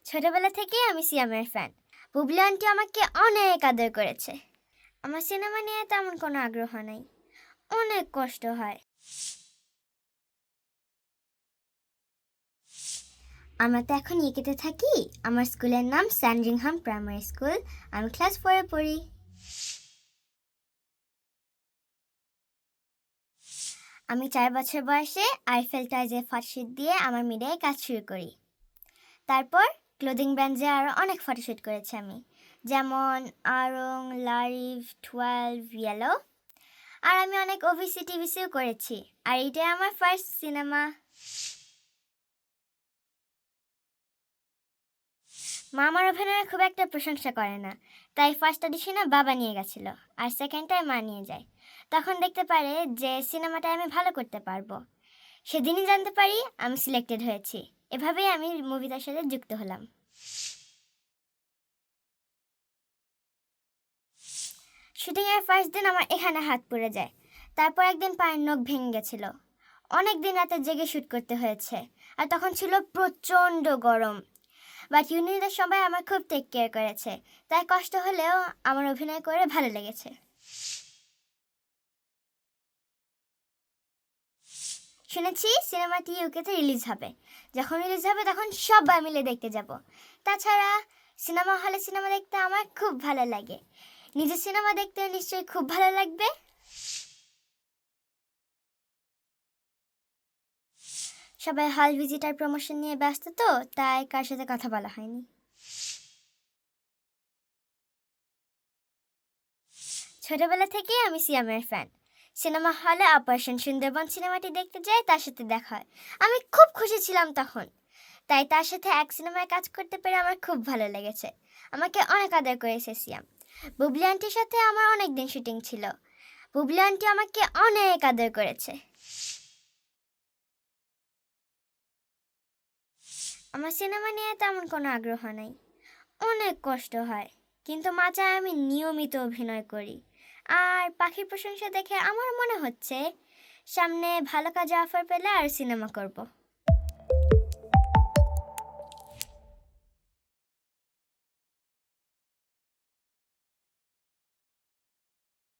ছোটবেলা থেকেই আমি সিয়ামের ফ্যান। বুবলি আন্টি আমাকে অনেক আদর করেছে। আমার সিনেমা নিয়ে তেমন কোনো আগ্রহ নাই, অনেক কষ্ট হয়। আমরা তো এখন ইকেতে থাকি। আমার স্কুলের নাম স্যান্ডরিংহাম প্রাইমারি স্কুল। আমি ক্লাস 4-এ পড়ি। আমি 4 বছর বয়সে আইফেল টাওয়ারে ফটোশুট দিয়ে আমার মিডিয়ায় কাজ শুরু করি। তারপর ক্লোদিং ব্র্যান্ডে আরও অনেক ফটোশ্যুট করেছি আমি, যেমন আরং, লারিভ, 12, ইয়েলো। আর আমি অনেক ওভিসি টিভিসিও করেছি। আর এটাই আমার ফার্স্ট সিনেমা। মা আমার অভিনয়ের খুব একটা প্রশংসা করে না, তাই ফার্স্ট অডিশনে বাবা নিয়ে গেছিল, আর সেকেন্ড টাইম মা নিয়ে যায়। তখন দেখতে পারে যে সিনেমাটা আমি ভালো করতে পারবো। সেদিনই জানতে পারি আমি সিলেক্টেড হয়েছি। এভাবেই আমি মুভিটার সাথে যুক্ত হলাম। শুটিংয়ের ফার্স্ট দিন আমার এখানে হাত পড়ে যায়। তারপর একদিন পায়ের নখ ভেঙে গেছিল। অনেক দিন রাতে জেগে শ্যুট করতে হয়েছে। আর তখন ছিল প্রচণ্ড গরম। বাট ইউনিটের সবাই আমার খুব টেক কেয়ার করেছে, তাই কষ্ট হলেও আমার অভিনয় করে ভালো লেগেছে। শুনেছি সিনেমাটি ইউকেতে রিলিজ হবে। যখন রিলিজ হবে তখন সবাই মিলে দেখতে যাব। তাছাড়া সিনেমা হলে সিনেমা দেখতে আমার খুব ভালো লাগে। নিজের সিনেমা দেখতে নিশ্চয়ই খুব ভালো লাগবে। সবাই হল ভিজিটার প্রমোশন নিয়ে ব্যস্ত, তো তাই কার সাথে কথা বলা হয়নি। ছোটবেলা থেকেই আমি সিয়ামের ফ্যান। সিনেমা হলে অপারেশন সুন্দরবন সিনেমাটি দেখতে যাই, তার সাথে দেখা হয়। আমি খুব খুশি ছিলাম তখন। তাই তার সাথে এক সিনেমায় কাজ করতে পেরে আমার খুব ভালো লেগেছে। আমাকে অনেক আদর করেছে সিয়াম। বুবলি আন্টির সাথে আমার অনেক দিন শুটিং ছিল। বুবলি আন্টি আমাকে অনেক আদর করেছে। আমার সিনেমা নিয়ে তেমন কোনো আগ্রহ নাই, অনেক কষ্ট হয়। কিন্তু মা চায় আমি নিয়মিত অভিনয় করি। আর পাখির প্রশংসা দেখে আমার মনে হচ্ছে সামনে ভালো কাজে অফার পেলে আর সিনেমা করব।